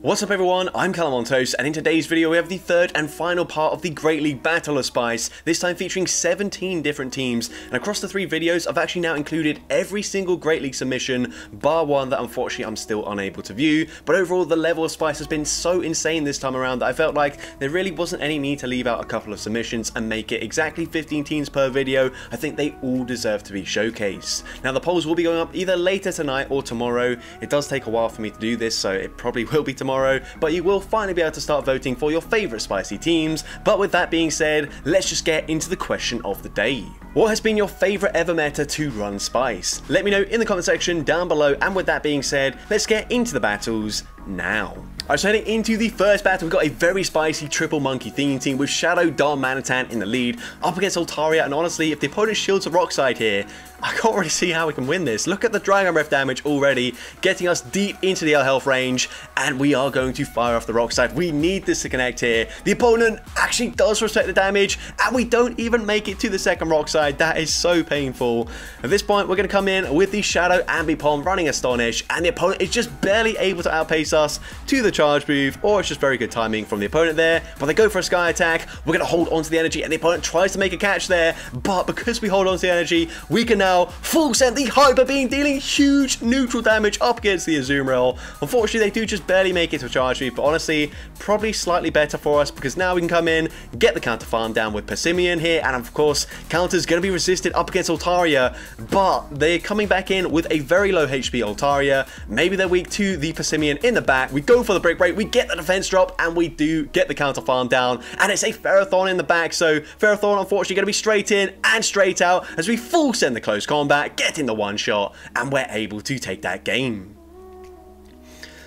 What's up everyone, I'm CallumOnToast, and in today's video we have the third and final part of the Great League Battle of Spice, this time featuring 17 different teams, and across the 3 videos I've actually now included every single Great League submission, bar one that unfortunately I'm still unable to view, but overall the level of Spice has been so insane this time around that I felt like there really wasn't any need to leave out a couple of submissions and make it exactly 15 teams per video. I think they all deserve to be showcased. Now the polls will be going up either later tonight or tomorrow. It does take a while for me to do this, so it probably will be tomorrow, but you will finally be able to start voting for your favourite spicy teams. But with that being said, let's just get into the question of the day. What has been your favourite ever meta to run Spice? Let me know in the comment section down below, and with that being said, let's get into the battles now. Alright, so heading into the first battle, we've got a very spicy triple monkey theme team with Shadow, Dark Manatan in the lead, up against Altaria, and honestly, if the opponent shields a rock side here, I can't really see how we can win this. Look at the Dragon Breath damage already, getting us deep into the health range, and we are going to fire off the rock side. We need this to connect here. The opponent actually does respect the damage, and we don't even make it to the second rock side. That is so painful. At this point, we're going to come in with the Shadow Ambipom running Astonish, and the opponent is just barely able to outpace us to the charge move, or it's just very good timing from the opponent there. But they go for a sky attack. We're going to hold on to the energy, and the opponent tries to make a catch there, but because we hold on to the energy, we can now full send the Hyper Beam, dealing huge neutral damage up against the Azumarill. Unfortunately, they do just barely make it to a charge move, but honestly, probably slightly better for us, because now we can come in, get the counter farm down with Persimmon here, and of course, counter's going to be resisted up against Altaria, but they're coming back in with a very low HP Altaria. Maybe they're weak to the Persimmon in the back. We go for the Brick Break, we get the defense drop, and we do get the counter farm down, and it's a Ferrothorn in the back, so Ferrothorn unfortunately going to be straight in and straight out as we full send the close combat, getting the one shot, and we're able to take that game.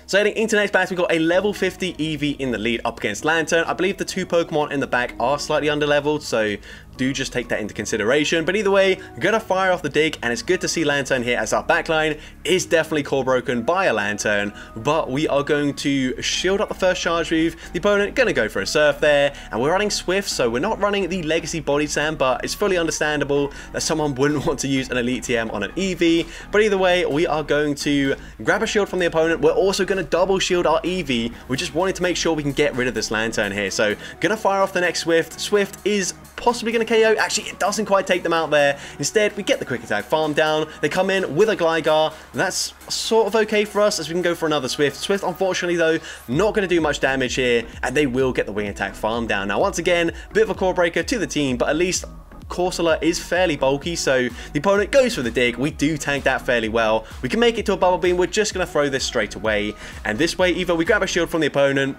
So heading into next battle, we've got a level 50 Eevee in the lead up against Lantern. I believe the 2 Pokemon in the back are slightly underleveled, so do just take that into consideration. But either way, gonna fire off the dig, and it's good to see Lantern here as our backline is definitely core broken by a Lantern, but we are going to shield up the first charge move. The opponent gonna go for a Surf there, and we're running Swift, so we're not running the Legacy Body Slam, but it's fully understandable that someone wouldn't want to use an Elite TM on an Eevee. But either way, we are going to grab a shield from the opponent. We're also going to double shield our Eevee. We just wanted to make sure we can get rid of this Lantern here, so gonna fire off the next Swift. Swift is possibly going to KO. Actually, it doesn't quite take them out there. Instead, we get the quick attack farm down. They come in with a Gligar. That's sort of okay for us, as we can go for another Swift. Swift, unfortunately, though, not going to do much damage here, and they will get the wing attack farm down. Now, once again, bit of a core breaker to the team, but at least Corsola is fairly bulky, so the opponent goes for the dig. We do tank that fairly well. We can make it to a Bubble Beam. We're just going to throw this straight away, and this way, either we grab a shield from the opponent,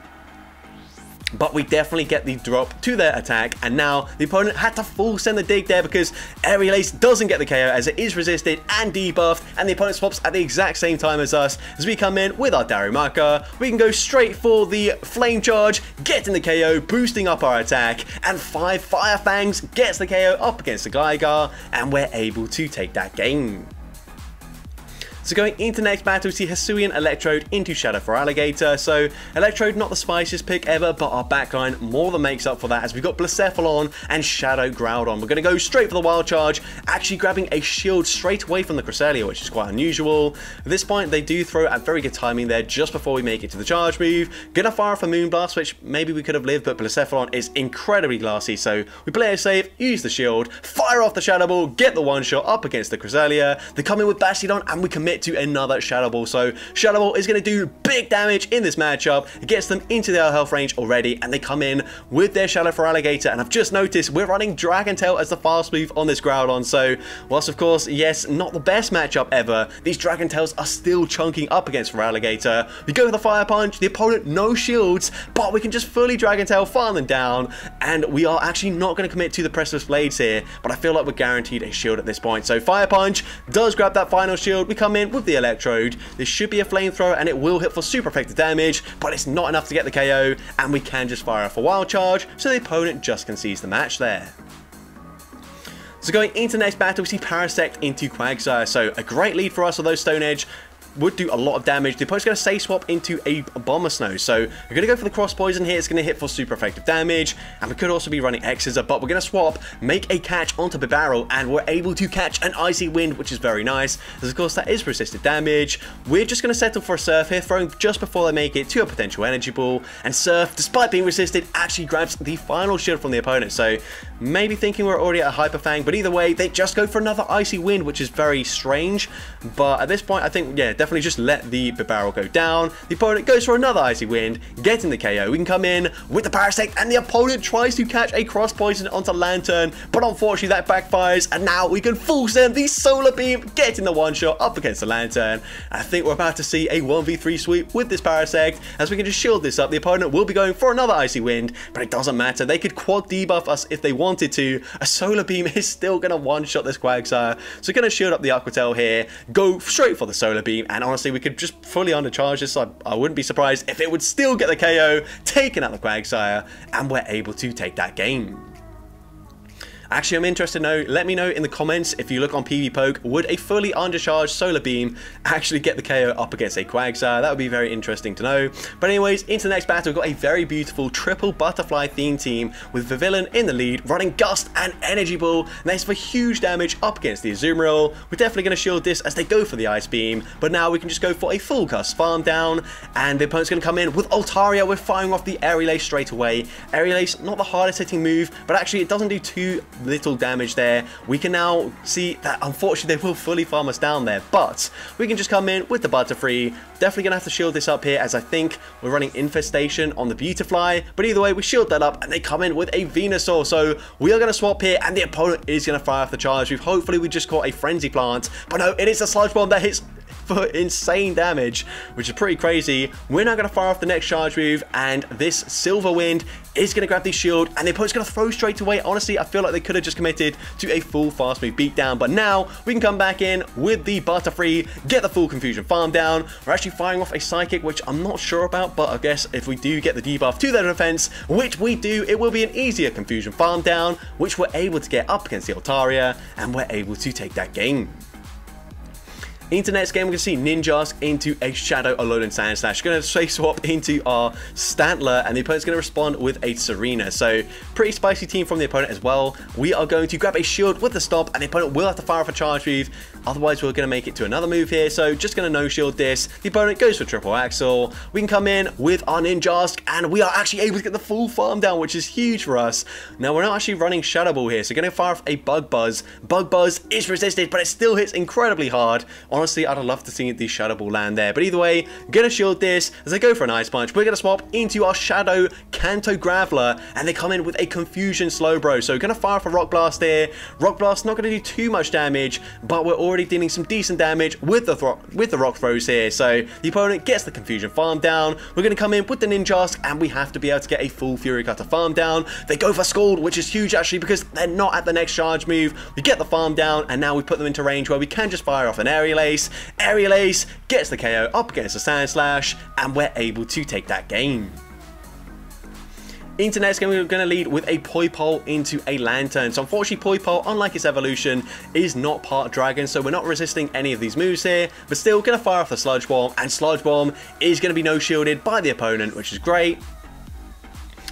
but we definitely get the drop to their attack, and now the opponent had to full send the dig there because Aerial Ace doesn't get the KO as it is resisted and debuffed, and the opponent swaps at the exact same time as us. As we come in with our Darumaka, we can go straight for the Flame Charge, getting the KO, boosting up our attack, and 5 Fire Fangs gets the KO up against the Gligar, and we're able to take that game. So going into next battle, we see Hisuian Electrode into Shadow for Alligator. So Electrode, not the spiciest pick ever, but our backline more than makes up for that, as we've got Blacephalon and Shadow Groudon. We're going to go straight for the Wild Charge, actually grabbing a shield straight away from the Cresselia, which is quite unusual. At this point, they do throw at very good timing there just before we make it to the charge move. Gonna fire off a Moonblast, which maybe we could have lived, but Blacephalon is incredibly glassy, so we play it safe, use the shield, fire off the Shadow Ball, get the one shot up against the Cresselia. They come in with Bastiodon, and we commit to another Shadow Ball. So Shadow Ball is going to do big damage in this matchup. It gets them into their health range already, and they come in with their Shadow for Alligator. And I've just noticed we're running Dragon Tail as the fast move on this Groudon. So whilst of course, yes, not the best matchup ever, these Dragon Tails are still chunking up against for Alligator. We go with the Fire Punch. The opponent no shields, but we can just fully Dragon Tail, farm them down, and we are actually not going to commit to the Precipice Blades here, but I feel like we're guaranteed a shield at this point. So Fire Punch does grab that final shield. We come in with the Electrode. This should be a flamethrower, and it will hit for super effective damage, but it's not enough to get the KO, and we can just fire off a Wild Charge, so the opponent just concedes the match there. So going into next battle, we see Parasect into Quagsire. So a great lead for us, although Stone Edge would do a lot of damage. The opponent's going to Safe Swap into a Bomber Snow. So we're going to go for the Cross Poison here. It's going to hit for super effective damage. And we could also be running X's, but we're going to swap, make a catch onto Bibarel, and we're able to catch an Icy Wind, which is very nice. As of course, that is resisted damage. We're just going to settle for a Surf here, throwing just before they make it to a potential Energy Ball. And Surf, despite being resisted, actually grabs the final shield from the opponent. So maybe thinking we're already at a Hyper Fang, but either way, they just go for another Icy Wind, which is very strange. But at this point, I think, yeah, definitely just let the Bibarel go down. The opponent goes for another Icy Wind, getting the KO. We can come in with the Parasect, and the opponent tries to catch a Cross Poison onto Lantern, but unfortunately that backfires, and now we can full send the Solar Beam, getting the one-shot up against the Lantern. I think we're about to see a 1v3 sweep with this Parasect, as we can just shield this up. The opponent will be going for another Icy Wind, but it doesn't matter. They could quad debuff us if they wanted to. A Solar Beam is still going to one-shot this Quagsire, so we're going to shield up the Aquatail here, go straight for the Solar Beam, and honestly, we could just fully undercharge this. I wouldn't be surprised if it would still get the KO, taking out the Quagsire, and we're able to take that game. Actually, I'm interested to know, let me know in the comments if you look on PvPoke, would a fully undercharged Solar Beam actually get the KO up against a Quagsire? That would be very interesting to know. But anyways, into the next battle, we've got a very beautiful triple butterfly theme team with Vivillon in the lead, running Gust and Energy Ball, and that's for huge damage up against the Azumarill. We're definitely going to shield this as they go for the Ice Beam, but now we can just go for a full Gust farm down, and the opponent's going to come in with Altaria. We're firing off the Aerial Ace straight away. Aerial Ace, not the hardest hitting move, but actually it doesn't do too little damage there. We can now see that unfortunately they will fully farm us down there, but we can just come in with the Butterfree. Definitely gonna have to shield this up here, as I think we're running Infestation on the Beautifly, but either way we shield that up and they come in with a Venusaur. So we are going to swap here, and the opponent is going to fire off the charge move. Hopefully we just caught a Frenzy Plant, but no, it is a Sludge Bomb that hits for insane damage, which is pretty crazy. We're now going to fire off the next charge move, and this Silver Wind is going to grab the shield, and the opponent's going to throw straight away. Honestly, I feel like they could have just committed to a full fast move beatdown, but now we can come back in with the Butterfree, get the full Confusion farm down. We're actually firing off a Psychic, which I'm not sure about, but I guess if we do get the debuff to their defense, which we do, it will be an easier Confusion farm down, which we're able to get up against the Altaria, and we're able to take that game. Into next game, we're going to see Ninjask into a Shadow Alolan Sandslash. We're going to Safe Swap into our Stantler, and the opponent's going to respond with a Serena. So, pretty spicy team from the opponent as well. We are going to grab a shield with the stop, and the opponent will have to fire off a charge move. Otherwise, we're going to make it to another move here. So, just going to no-shield this. The opponent goes for Triple Axle. We can come in with our Ninjask, and we are actually able to get the full farm down, which is huge for us. Now, we're not actually running Shadow Ball here, so we're going to fire off a Bug Buzz. Bug Buzz is resisted, but it still hits incredibly hard. Honestly, I'd love to see the Shadow Ball land there. But either way, gonna shield this as they go for an Ice Punch. We're gonna swap into our Shadow Kanto Graveler, and they come in with a Confusion Slowbro. So gonna fire off a Rock Blast here. Rock Blast not gonna do too much damage, but we're already dealing some decent damage with the Rock Throws here. So the opponent gets the Confusion farm down. We're gonna come in with the Ninjask, and we have to be able to get a full Fury Cutter farm down. They go for Scald, which is huge actually, because they're not at the next charge move. We get the farm down, and now we put them into range where we can just fire off an Aerial Ace. Aerial Ace gets the KO up against the Sandslash, and we're able to take that game. Into next game, we're going to lead with a Poipole into a Lantern. So unfortunately, Poipole, unlike its evolution, is not part Dragon, so we're not resisting any of these moves here, but still going to fire off the Sludge Bomb, and Sludge Bomb is going to be no-shielded by the opponent, which is great.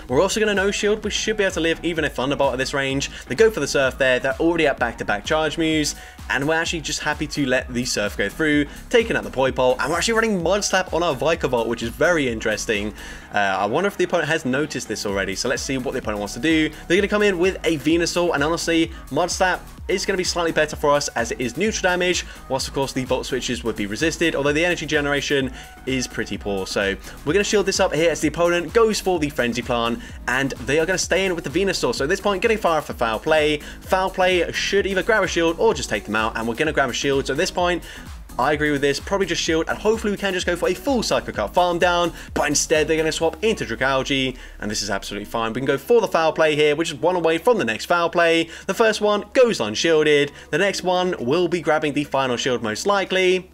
We're also going to no-shield. We should be able to live even a Thunderbolt at this range. They go for the Surf there. They're already at back-to-back charge moves, and we're actually just happy to let the Surf go through, taking out the Poipole, and we're actually running Mud Slap on our Vikavolt, which is very interesting. I wonder if the opponent has noticed this already, so let's see what the opponent wants to do. They're going to come in with a Venusaur, and honestly, Mud Slap is going to be slightly better for us as it is neutral damage, whilst of course the Volt Switches would be resisted, although the energy generation is pretty poor. So we're going to shield this up here as the opponent goes for the Frenzy Plant, and they are going to stay in with the Venusaur. So at this point, getting fire off for Foul Play. Foul Play should either grab a shield or just take them out, and we're going to grab a shield. So at this point, I agree with this, probably just shield, and hopefully we can just go for a full Psycho Cut farm down, but instead they're going to swap into Dragalge, and this is absolutely fine. We can go for the Foul Play here, which is one away from the next Foul Play. The first one goes unshielded, the next one will be grabbing the final shield most likely.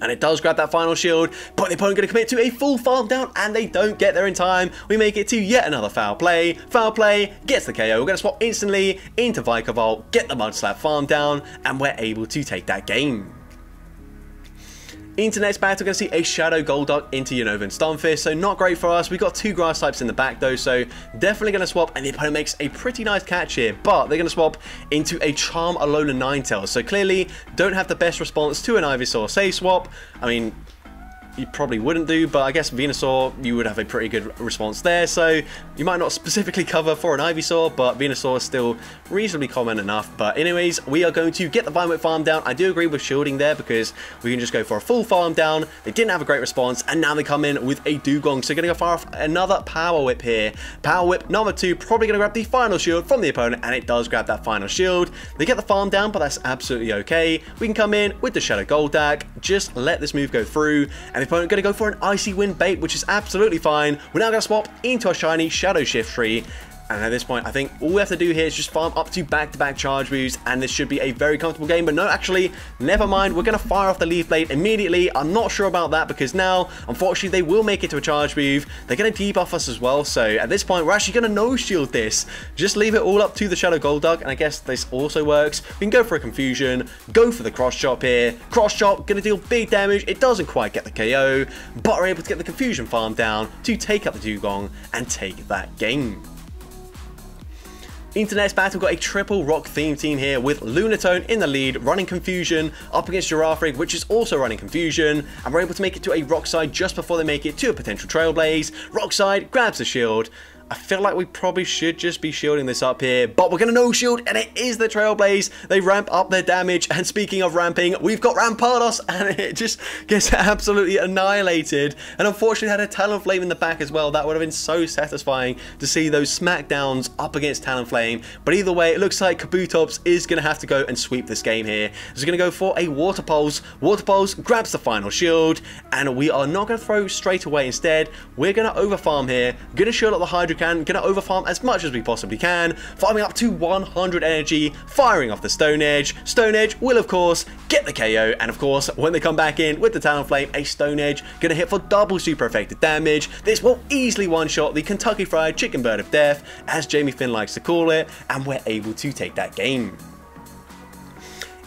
And it does grab that final shield, but the opponent going to commit to a full farm down, and they don't get there in time. We make it to yet another Foul Play. Foul Play gets the KO. We're going to swap instantly into Vikavolt, get the Mud Slap farm down, and we're able to take that game. Into next battle, we're going to see a Shadow Golduck into Unova and Stunfisk, so not great for us. We've got 2 grass types in the back though, so definitely going to swap, and the opponent makes a pretty nice catch here, but they're going to swap into a Charm Alola Ninetales, so clearly don't have the best response to an Ivysaur Save Swap. I mean, you probably wouldn't do, but I guess Venusaur, you would have a pretty good response there, so you might not specifically cover for an Ivysaur, but Venusaur is still reasonably common enough. But anyways, we are going to get the Vine Whip farm down. I do agree with shielding there because we can just go for a full farm down. They didn't have a great response, and now they come in with a Dugong, so going to go fire off another Power Whip here. Power Whip number 2, probably going to grab the final shield from the opponent, and it does grab that final shield. They get the farm down, but that's absolutely okay. We can come in with the Shadow Golduck, just let this move go through, and the opponent going to go for an Icy Wind bait, which is absolutely fine. We're now going to swap into a shiny Shadow Shift Tree. And at this point, I think all we have to do here is just farm up to back-to-back charge moves, and this should be a very comfortable game. But no, actually, never mind. We're going to fire off the Leaf Blade immediately. I'm not sure about that because now, unfortunately, they will make it to a charge move. They're going to debuff us as well. So at this point, we're actually going to no-shield this. Just leave it all up to the Shadow Golduck, and I guess this also works. We can go for a Confusion, go for the Cross Chop here. Cross Chop, going to deal big damage. It doesn't quite get the KO, but we're able to get the Confusion farm down to take up the Dugong and take that game. Into next battle, we've got a triple rock theme team here with Lunatone in the lead, running Confusion up against Girafarig, which is also running Confusion, and we're able to make it to a Rock Slide just before they make it to a potential Trailblaze. Rock Slide grabs the shield. I feel like we probably should just be shielding this up here, but we're going to no shield, and it is the Trailblaze. They ramp up their damage, and speaking of ramping, we've got Rampardos, and it just gets absolutely annihilated, and unfortunately had a Talonflame in the back as well. That would have been so satisfying to see those smackdowns up against Talonflame, but either way, it looks like Kabutops is going to have to go and sweep this game here. He's going to go for a Water Pulse. Water Pulse grabs the final shield, and we are not going to throw straight away. Instead, we're going to overfarm here, going to shield up the Hydro Can, gonna overfarm as much as we possibly can, farming up to 100 energy, firing off the Stone Edge. Stone Edge will of course get the KO, and of course when they come back in with the Talonflame, a Stone Edge gonna hit for double super effective damage. This will easily one-shot the Kentucky Fried Chicken Bird of Death, as Jamie Finn likes to call it, and we're able to take that game.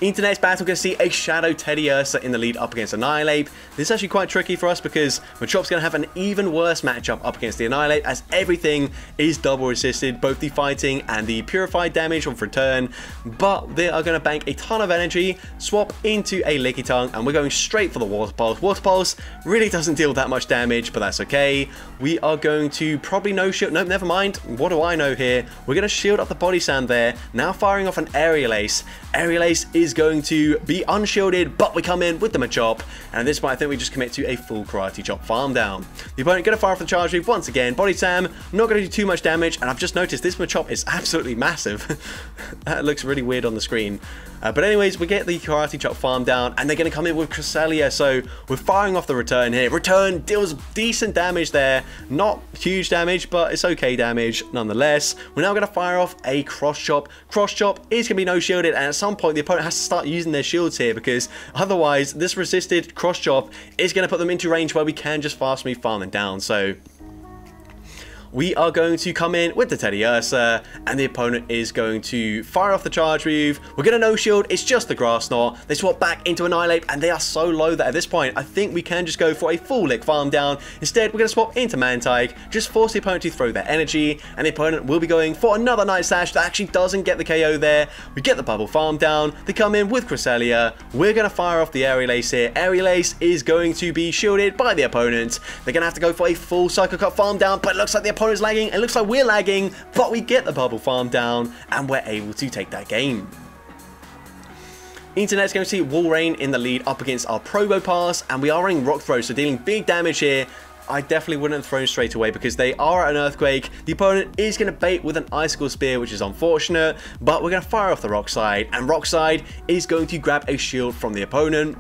Into next battle, we're going to see a Shadow Teddiursa in the lead up against Annihilate. This is actually quite tricky for us because Machop's going to have an even worse matchup up against the Annihilate, as everything is double resisted, both the fighting and the purified damage on return. But they are going to bank a ton of energy, swap into a Lickitung, and we're going straight for the Water Pulse. Water Pulse really doesn't deal that much damage, but that's okay. We are going to probably no shield. No, never mind. What do I know here? We're going to shield up the Body Slam there, now firing off an Aerial Ace. Aerial Ace is going to be unshielded, but we come in with the Machop, and at this point I think we just commit to a full Karate Chop farm down. The opponent going to fire off the charge move once again. Body Slam, not going to do too much damage, and I've just noticed this Machop is absolutely massive. That looks really weird on the screen. But anyways, we get the Karate Chop farm down, and they're going to come in with Cresselia, so we're firing off the Return here. Return deals decent damage there, not huge damage, but it's okay damage nonetheless. We're now going to fire off a Cross Chop. Cross Chop is going to be no shielded, and at some point the opponent has to start using their shields here, because otherwise this resisted Cross Chop is going to put them into range where we can just fast move farm them down. So we are going to come in with the Teddiursa, and the opponent is going to fire off the charge move. We're going to no shield, it's just the Grass Knot. They swap back into Annihilate, and they are so low that at this point, I think we can just go for a full lick farm down. Instead, we're going to swap into Mantike, just force the opponent to throw their energy, and the opponent will be going for another Night Slash that actually doesn't get the KO there. We get the bubble farm down, they come in with Cresselia. We're going to fire off the Aerial Ace here. Aerial Ace is going to be shielded by the opponent. They're going to have to go for a full Psycho Cut farm down, but it looks like the opponent's lagging. It looks like we're lagging, but we get the bubble farm down, and we're able to take that game. Internet's going to see Walrein in the lead up against our Probopass, and we are running Rock Throw, so dealing big damage here. I definitely wouldn't have thrown straight away because they are at an Earthquake. The opponent is going to bait with an Icicle Spear, which is unfortunate, but we're going to fire off the Rock Slide, and Rock Slide is going to grab a shield from the opponent.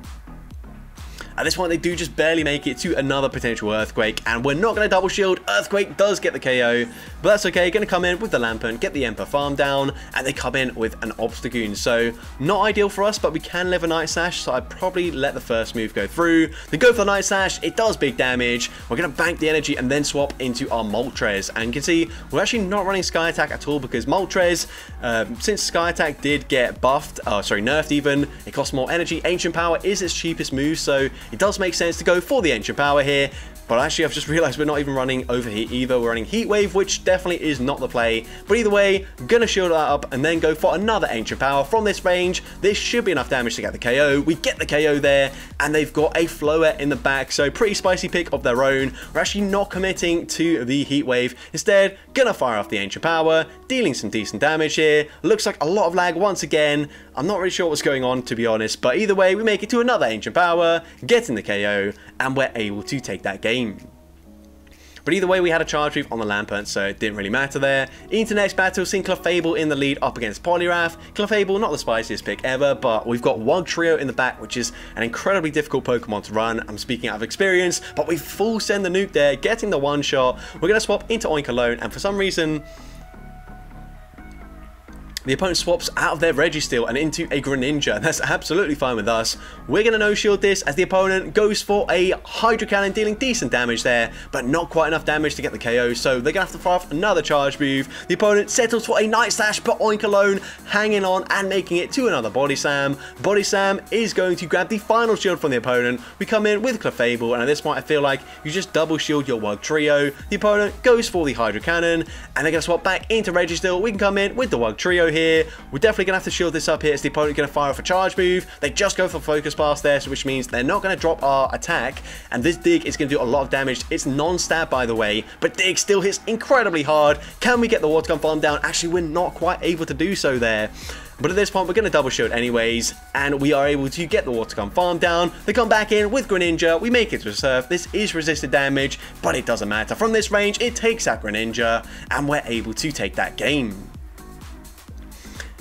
At this point, they do just barely make it to another potential Earthquake, and we're not going to double shield. Earthquake does get the KO, but that's okay. Going to come in with the Lampent, get the Emperor farm down, and they come in with an Obstagoon. So, not ideal for us, but we can live a Night Slash, so I'd probably let the first move go through. They go for the Night Slash, it does big damage. We're going to bank the energy and then swap into our Moltres, and you can see we're actually not running Sky Attack at all because Moltres, since Sky Attack did get buffed, nerfed even, it costs more energy. Ancient Power is its cheapest move, so it does make sense to go for the Ancient Power here. But actually, I've just realized we're not even running Overheat either. We're running Heat Wave, which definitely is not the play. But either way, gonna shield that up and then go for another Ancient Power from this range. This should be enough damage to get the KO. We get the KO there, and they've got a Floette in the back. So pretty spicy pick of their own. We're actually not committing to the Heat Wave. Instead, gonna fire off the Ancient Power, dealing some decent damage here. Looks like a lot of lag once again. I'm not really sure what's going on, to be honest. But either way, we make it to another Ancient Power, getting the KO, and we're able to take that game. But either way, we had a charge move on the Lampert, so it didn't really matter there. Into next battle, seeing Clefable in the lead up against Poliwrath. Clefable, not the spiciest pick ever, but we've got Wugtrio in the back, which is an incredibly difficult Pokemon to run. I'm speaking out of experience, but we full send the nuke there, getting the one shot. We're going to swap into Oink alone, and for some reason, the opponent swaps out of their Registeel and into a Greninja, and that's absolutely fine with us. We're going to no-shield this as the opponent goes for a Hydro Cannon, dealing decent damage there, but not quite enough damage to get the KO, so they're going to have to fire off another charge move. The opponent settles for a Night Slash, but Oink alone hanging on and making it to another Body Slam. Body Slam is going to grab the final shield from the opponent. We come in with Clefable, and at this point I feel like you just double shield your Wugtrio. The opponent goes for the Hydro Cannon, and they're going to swap back into Registeel. We can come in with the Wugtrio here. We're definitely going to have to shield this up here as the opponent going to fire off a charge move. They just go for Focus Blast there, so which means they're not going to drop our attack, and this Dig is going to do a lot of damage. It's non-stab, by the way, but Dig still hits incredibly hard. Can we get the Water Gun farm down? Actually, we're not quite able to do so there. But at this point, we're going to double shield anyways, and we are able to get the Water Gun farm down. They come back in with Greninja. We make it to a Surf. This is resisted damage, but it doesn't matter. From this range, it takes out Greninja, and we're able to take that game.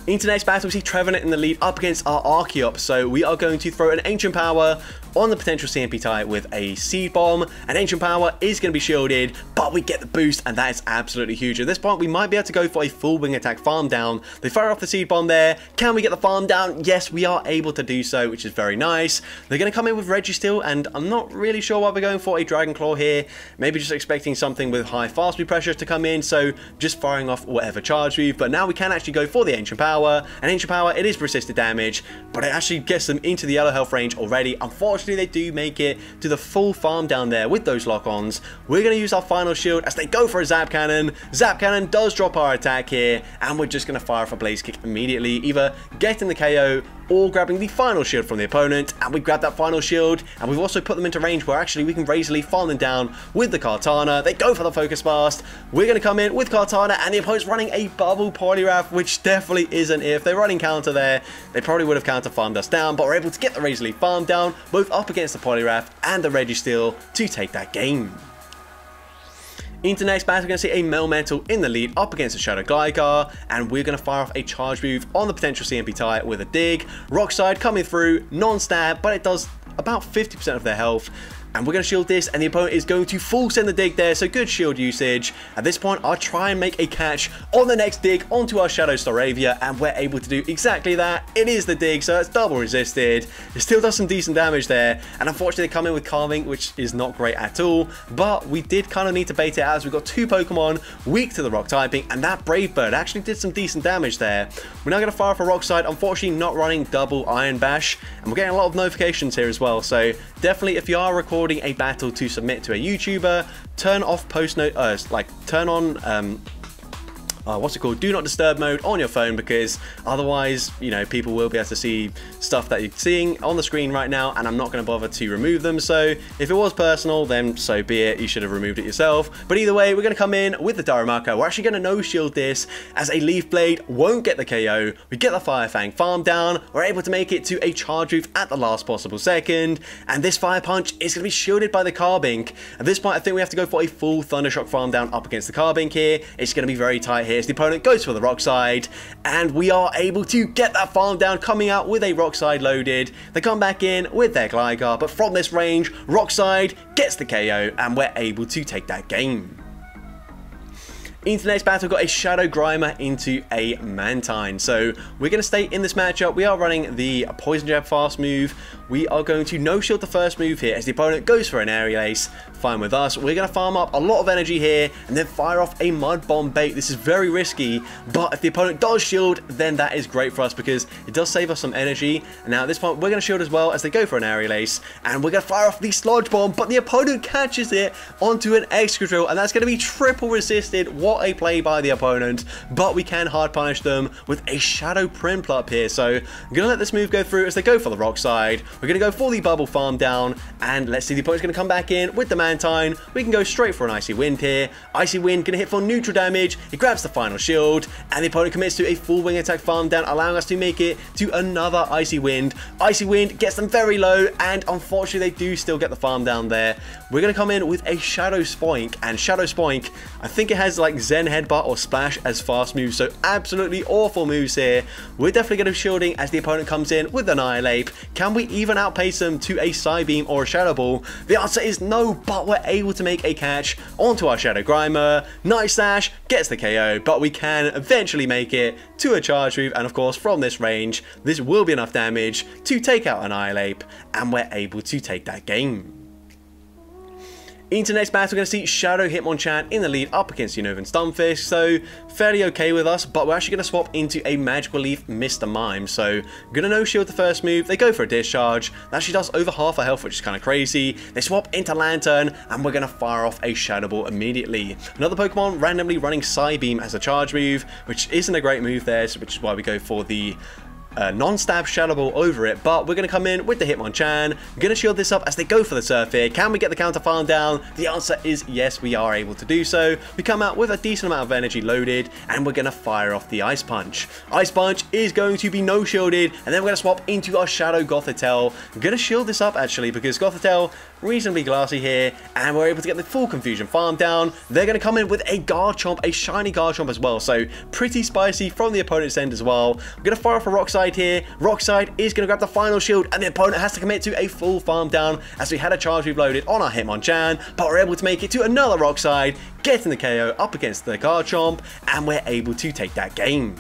Into next battle, we see Trevenant in the lead up against our Archeop, so we are going to throw an Ancient Power on the potential CMP type with a Seed Bomb. An Ancient Power is going to be shielded, but we get the boost, and that is absolutely huge. At this point, we might be able to go for a full Wing Attack farm down. They fire off the Seed Bomb there. Can we get the farm down? Yes, we are able to do so, which is very nice. They're going to come in with Registeel, and I'm not really sure why we're going for a Dragon Claw here. Maybe just expecting something with high fast speed pressure to come in, so just firing off whatever charge move. But now we can actually go for the Ancient Power. An Ancient Power, it is resisted damage, but it actually gets them into the yellow health range already. Unfortunately, they do make it to the full farm down there with those lock-ons. We're going to use our final shield as they go for a Zap Cannon. Zap Cannon does drop our attack here, and we're just going to fire off a Blaze Kick immediately, either getting the KO or grabbing the final shield from the opponent. And we grab that final shield, and we've also put them into range where actually we can Razor Leaf farm them down with the Kartana. They go for the Focus Blast. We're going to come in with Kartana, and the opponent's running a Bubble Poliwrath, which definitely isn't. If they're running counter there, they probably would have counter farmed us down, but we're able to get the Razor Leaf farm down, both up against the Poliwrath and the Registeel, to take that game. Into next battle, we're going to see a Melmetal in the lead up against a Shadow Gligar, and we're going to fire off a charge move on the potential CMP type with a Dig. Rock Slide coming through, non-stab, but it does about 50% of their health. And we're going to shield this, and the opponent is going to full send the Dig there, so good shield usage. At this point, I'll try and make a catch on the next Dig onto our Shadow Staravia, and we're able to do exactly that. It is the Dig, so it's double resisted. It still does some decent damage there, and unfortunately they come in with Carving, which is not great at all, but we did kind of need to bait it out as we've got two Pokemon weak to the rock typing, and that Brave Bird actually did some decent damage there. We're now going to fire off a Rock Slide, unfortunately not running double Iron Bash, and we're getting a lot of notifications here as well, so definitely if you are recording a battle to submit to a YouTuber, turn off turn on what's it called, do not disturb mode on your phone, because otherwise, you know, people will be able to see stuff that you're seeing on the screen right now, and I'm not going to bother to remove them. So if it was personal, then so be it, you should have removed it yourself. But either way, we're going to come in with the Darumaka. We're actually going to no shield this as a Leaf Blade won't get the KO. We get the Fire Fang farm down. We're able to make it to a charge move at the last possible second, and this Fire Punch is going to be shielded by the Carbink. At this point, I think we have to go for a full Thundershock farm down up against the Carbink here. It's going to be very tight here. The opponent goes for the Rock Slide, and we are able to get that farm down, coming out with a Rock Slide loaded. They come back in with their Gligar, but from this range, Rock Slide gets the KO, and we're able to take that game. Into the next battle, we've got a Shadow Grimer into a Mantine. So we're going to stay in this matchup. We are running the Poison Jab fast move we are going to no-shield the first move here as the opponent goes for an aerial ace. Fine with us. We're going to farm up a lot of energy here and then fire off a mud bomb bait. This is very risky, but if the opponent does shield, then that is great for us because it does save us some energy. And now at this point, we're going to shield as well as they go for an aerial ace, and we're going to fire off the sludge bomb, but the opponent catches it onto an Excadrill, and that's going to be triple resisted. What a play by the opponent, but we can hard punish them with a Shadow Prinplup here. So I'm going to let this move go through as they go for the rock side. We're going to go for the bubble farm down, and let's see, the opponent's going to come back in with the Mantine. We can go straight for an Icy Wind here. Icy Wind going to hit for neutral damage. It grabs the final shield, and the opponent commits to a full wing attack farm down, allowing us to make it to another Icy Wind. Icy Wind gets them very low, and unfortunately they do still get the farm down there. We're going to come in with a Shadow Spoink, and Shadow Spoink, I think it has like Zen Headbutt or Splash as fast moves, so absolutely awful moves here. We're definitely going to be shielding as the opponent comes in with Annihilate. Can we even outpace them to a Psybeam or a Shadow Ball? The answer is no, but we're able to make a catch onto our Shadow Grimer. Night Slash gets the KO, but we can eventually make it to a charge move, and of course from this range, this will be enough damage to take out Annihilate, and we're able to take that game. Into next battle, we're going to see Shadow Hitmonchan in the lead up against Unova Stunfisk, so fairly okay with us, but we're actually going to swap into a Magical Leaf Mr. Mime. So I'm going to no-shield the first move, they go for a Discharge, that actually does over half our health, which is kind of crazy. They swap into Lantern, and we're going to fire off a Shadow Ball immediately. Another Pokemon randomly running Psybeam as a charge move, which isn't a great move there, which is why we go for the non-stab Shadow Ball over it, but we're going to come in with the Hitmonchan. Going to shield this up as they go for the Surf here. Can we get the counter farm down? The answer is yes, we are able to do so. We come out with a decent amount of energy loaded, and we're going to fire off the Ice Punch. Ice Punch is going to be no-shielded, and then we're going to swap into our Shadow Gothitelle. I'm going to shield this up actually because Gothitelle reasonably glassy here, and we're able to get the full Confusion farm down. They're going to come in with a Garchomp, a shiny Garchomp as well, so pretty spicy from the opponent's end as well. I'm going to fire off a Rock Slide here. Rock Slide is going to grab the final shield, and the opponent has to commit to a full farm down as we had a charge move loaded on our Hitmonchan, but we're able to make it to another Rock Slide, getting the KO up against the Garchomp, and we're able to take that game.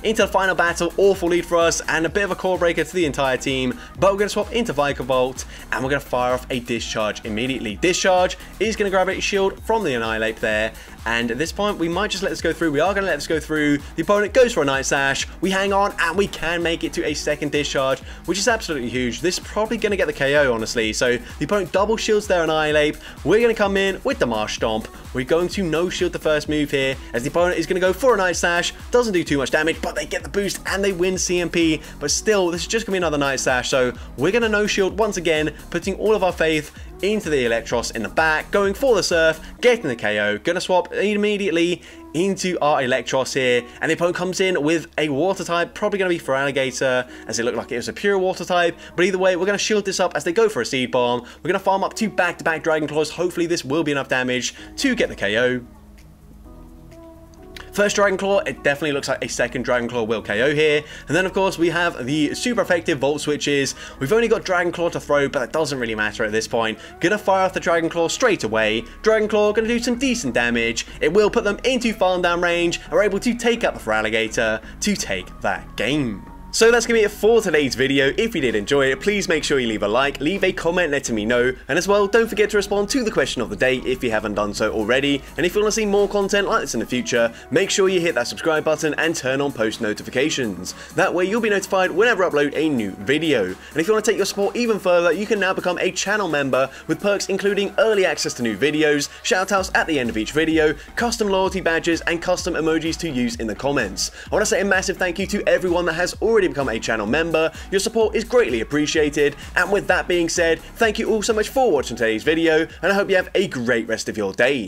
Into the final battle, awful lead for us and a bit of a core breaker to the entire team, but we're going to swap into Vikavolt and we're going to fire off a Discharge immediately. Discharge is going to grab a shield from the Annihilate there, and at this point we might just let this go through. We are going to let this go through. The opponent goes for a Night Slash, we hang on and we can make it to a second Discharge, which is absolutely huge. This is probably going to get the KO honestly, so the opponent double shields their Annihilate. We're going to come in with the Marsh Stomp. We're going to no shield the first move here as the opponent is going to go for a Night Slash. Doesn't do too much damage, but they get the boost and they win CMP, but still this is just gonna be another Night Slash, so we're gonna no shield once again, putting all of our faith into the Electros in the back, going for the Surf, getting the KO. Gonna swap immediately into our Electros here, and the opponent comes in with a water type, probably going to be for Alligator, as it looked like it was a pure water type, but either way, we're going to shield this up as they go for a Seed Bomb. We're going to farm up 2 back-to-back Dragon Claws. Hopefully this will be enough damage to get the KO. First Dragon Claw, it definitely looks like a second Dragon Claw will KO here. And then, of course, we have the super effective Volt Switches. We've only got Dragon Claw to throw, but that doesn't really matter at this point. Gonna fire off the Dragon Claw straight away. Dragon Claw gonna do some decent damage. It will put them into farm down range, and we're able to take up the Feraligatr to take that game. So that's going to be it for today's video. If you did enjoy it, please make sure you leave a like, leave a comment letting me know, and as well, don't forget to respond to the question of the day if you haven't done so already. And if you want to see more content like this in the future, make sure you hit that subscribe button and turn on post notifications. That way you'll be notified whenever I upload a new video. And if you want to take your support even further, you can now become a channel member with perks including early access to new videos, shoutouts at the end of each video, custom loyalty badges, and custom emojis to use in the comments. I want to say a massive thank you to everyone that has already become a channel member. Your support is greatly appreciated, and with that being said, thank you all so much for watching today's video, and I hope you have a great rest of your day.